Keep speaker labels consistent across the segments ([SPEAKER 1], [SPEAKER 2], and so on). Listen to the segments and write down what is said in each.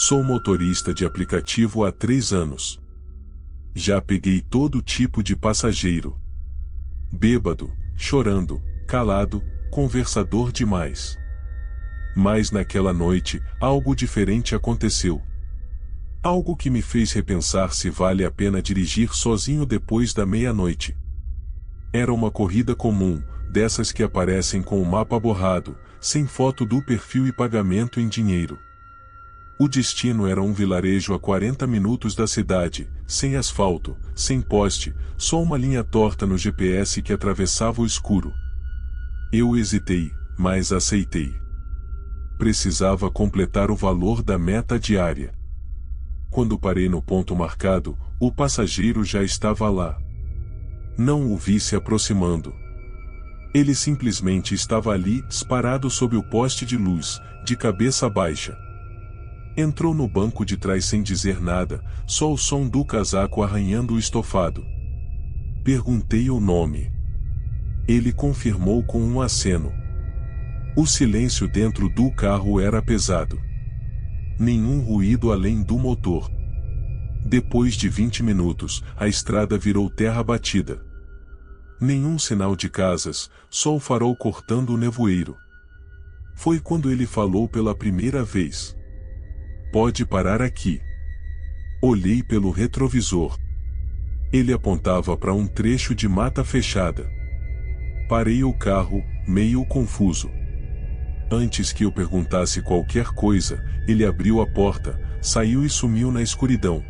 [SPEAKER 1] Sou motorista de aplicativo há 3 anos. Já peguei todo tipo de passageiro. Bêbado, chorando, calado, conversador demais. Mas naquela noite, algo diferente aconteceu. Algo que me fez repensar se vale a pena dirigir sozinho depois da meia-noite. Era uma corrida comum, dessas que aparecem com o mapa borrado, sem foto do perfil e pagamento em dinheiro. O destino era um vilarejo a 40 minutos da cidade, sem asfalto, sem poste, só uma linha torta no GPS que atravessava o escuro. Eu hesitei, mas aceitei. Precisava completar o valor da meta diária. Quando parei no ponto marcado, o passageiro já estava lá. Não o vi se aproximando. Ele simplesmente estava ali, parado sob o poste de luz, de cabeça baixa. Entrou no banco de trás sem dizer nada, só o som do casaco arranhando o estofado. Perguntei o nome. Ele confirmou com um aceno. O silêncio dentro do carro era pesado. Nenhum ruído além do motor. Depois de 20 minutos, a estrada virou terra batida. Nenhum sinal de casas, só o farol cortando o nevoeiro. Foi quando ele falou pela primeira vez. Pode parar aqui. Olhei pelo retrovisor. Ele apontava para um trecho de mata fechada. Parei o carro, meio confuso. Antes que eu perguntasse qualquer coisa, ele abriu a porta, saiu e sumiu na escuridão.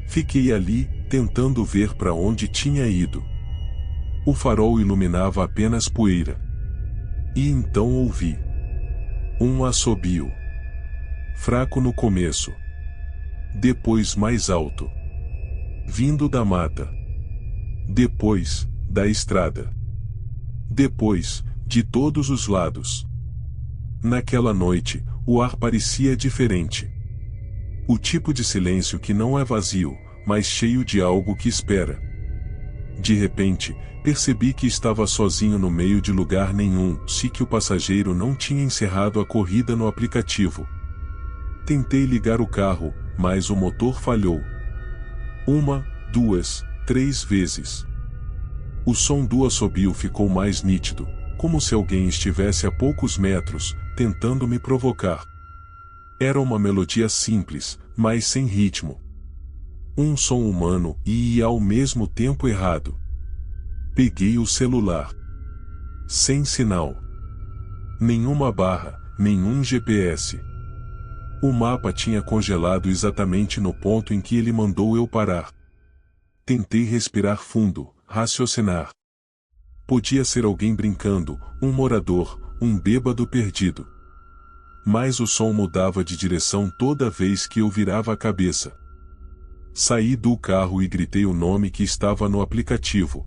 [SPEAKER 1] Fiquei ali, tentando ver para onde tinha ido. O farol iluminava apenas poeira. E então ouvi um assobio. Fraco no começo. Depois mais alto. Vindo da mata. Depois, da estrada. Depois, de todos os lados. Naquela noite, o ar parecia diferente. O tipo de silêncio que não é vazio, mas cheio de algo que espera. De repente, percebi que estava sozinho no meio de lugar nenhum, se que o passageiro não tinha encerrado a corrida no aplicativo. Tentei ligar o carro, mas o motor falhou. 1, 2, 3 vezes. O som do assobio ficou mais nítido, como se alguém estivesse a poucos metros, tentando me provocar. Era uma melodia simples, mas sem ritmo. Um som humano e ao mesmo tempo errado. Peguei o celular. Sem sinal. Nenhuma barra, nenhum GPS. O mapa tinha congelado exatamente no ponto em que ele mandou eu parar. Tentei respirar fundo, raciocinar. Podia ser alguém brincando, um morador, um bêbado perdido. Mas o som mudava de direção toda vez que eu virava a cabeça. Saí do carro e gritei o nome que estava no aplicativo.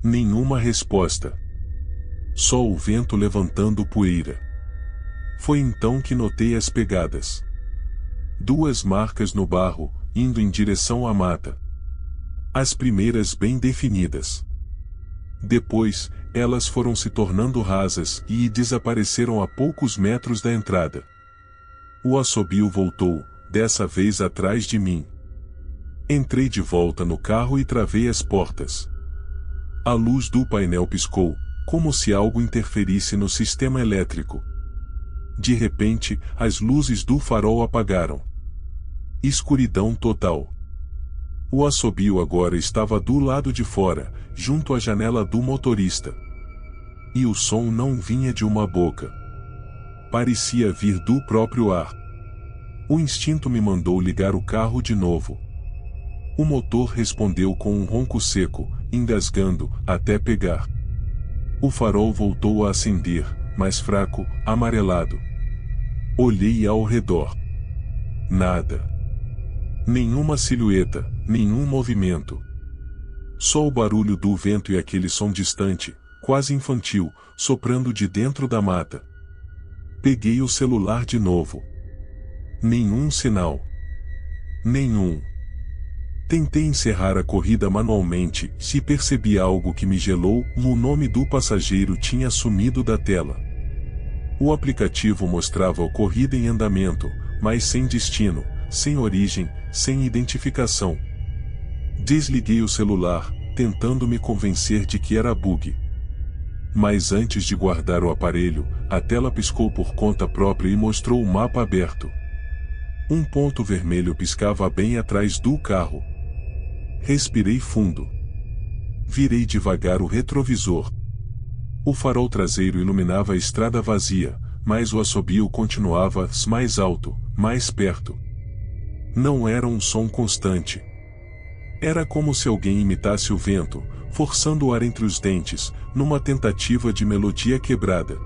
[SPEAKER 1] Nenhuma resposta. Só o vento levantando poeira. Foi então que notei as pegadas. 2 marcas no barro, indo em direção à mata. As primeiras bem definidas. Depois, elas foram se tornando rasas e desapareceram a poucos metros da entrada. O assobio voltou, dessa vez atrás de mim. Entrei de volta no carro e travei as portas. A luz do painel piscou, como se algo interferisse no sistema elétrico. De repente, as luzes do farol apagaram. Escuridão total. O assobio agora estava do lado de fora, junto à janela do motorista. E o som não vinha de uma boca. Parecia vir do próprio ar. O instinto me mandou ligar o carro de novo. O motor respondeu com um ronco seco, engasgando, até pegar. O farol voltou a acender, mais fraco, amarelado. Olhei ao redor. Nada. Nenhuma silhueta, nenhum movimento. Só o barulho do vento e aquele som distante, quase infantil, soprando de dentro da mata. Peguei o celular de novo. Nenhum sinal. Nenhum. Tentei encerrar a corrida manualmente, se percebi algo que me gelou, o nome do passageiro tinha sumido da tela. O aplicativo mostrava a corrida em andamento, mas sem destino, sem origem, sem identificação. Desliguei o celular, tentando me convencer de que era bug. Mas antes de guardar o aparelho, a tela piscou por conta própria e mostrou o mapa aberto. Um ponto vermelho piscava bem atrás do carro. Respirei fundo. Virei devagar o retrovisor. O farol traseiro iluminava a estrada vazia, mas o assobio continuava mais alto, mais perto. Não era um som constante. Era como se alguém imitasse o vento, forçando o ar entre os dentes, numa tentativa de melodia quebrada.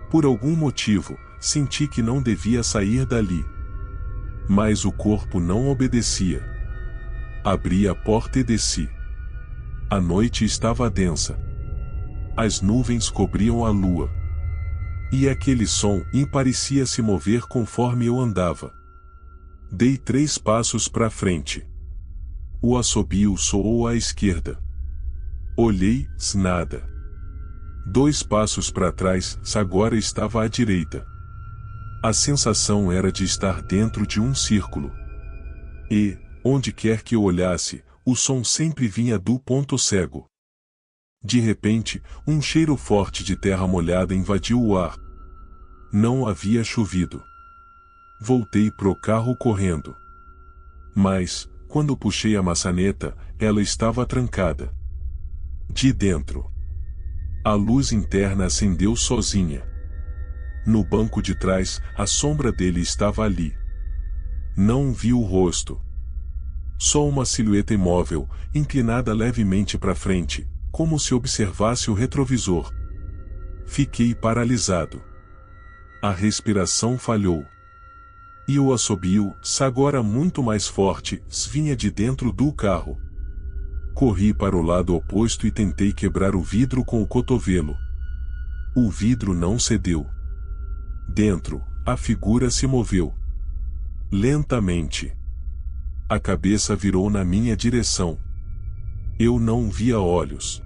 [SPEAKER 1] Por algum motivo, senti que não devia sair dali. Mas o corpo não obedecia. Abri a porta e desci. A noite estava densa. As nuvens cobriam a lua. E aquele som parecia se mover conforme eu andava. Dei 3 passos para frente. O assobio soou à esquerda. Olhei, nada. 2 passos para trás, agora estava à direita. A sensação era de estar dentro de um círculo. E, onde quer que eu olhasse, o som sempre vinha do ponto cego. De repente, um cheiro forte de terra molhada invadiu o ar. Não havia chovido. Voltei pro carro correndo. Mas, quando puxei a maçaneta, ela estava trancada. De dentro. A luz interna acendeu sozinha. No banco de trás, a sombra dele estava ali. Não vi o rosto. Só uma silhueta imóvel, inclinada levemente para frente, como se observasse o retrovisor. Fiquei paralisado. A respiração falhou. E o assobio, agora muito mais forte, vinha de dentro do carro. Corri para o lado oposto e tentei quebrar o vidro com o cotovelo. O vidro não cedeu. Dentro, a figura se moveu. Lentamente. A cabeça virou na minha direção. Eu não via olhos.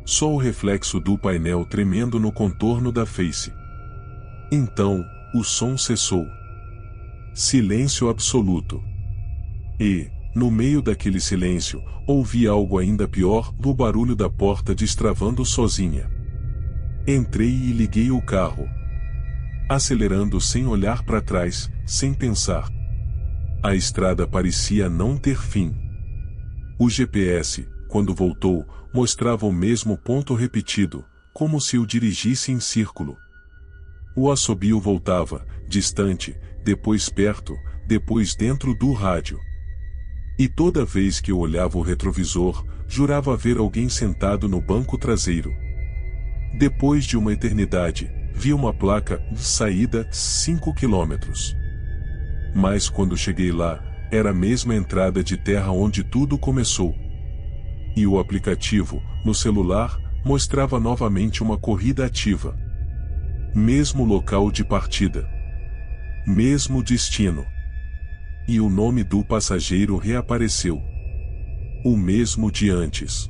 [SPEAKER 1] Só o reflexo do painel tremendo no contorno da face. Então, o som cessou. Silêncio absoluto. E, no meio daquele silêncio, ouvi algo ainda pior, o barulho da porta destravando sozinha. Entrei e liguei o carro. Acelerando sem olhar para trás, sem pensar. A estrada parecia não ter fim. O GPS, quando voltou, mostrava o mesmo ponto repetido, como se o dirigisse em círculo. O assobio voltava, distante, depois perto, depois dentro do rádio. E toda vez que eu olhava o retrovisor, jurava ver alguém sentado no banco traseiro. Depois de uma eternidade, vi uma placa de saída 5 quilômetros. Mas quando cheguei lá, era a mesma entrada de terra onde tudo começou. E o aplicativo, no celular, mostrava novamente uma corrida ativa. Mesmo local de partida. Mesmo destino. E o nome do passageiro reapareceu. O mesmo de antes.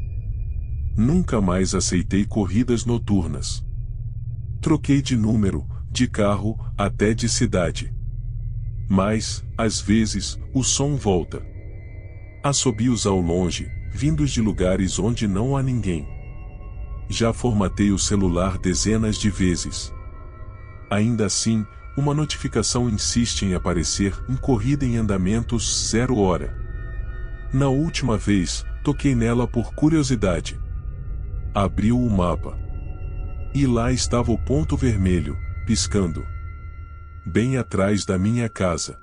[SPEAKER 1] Nunca mais aceitei corridas noturnas. Troquei de número, de carro, até de cidade. Mas, às vezes, o som volta. Assobios ao longe, vindos de lugares onde não há ninguém. Já formatei o celular dezenas de vezes. Ainda assim, uma notificação insiste em aparecer, em corrida em andamentos 0 hora. Na última vez, toquei nela por curiosidade. Abriu o mapa. E lá estava o ponto vermelho, piscando. Bem atrás da minha casa.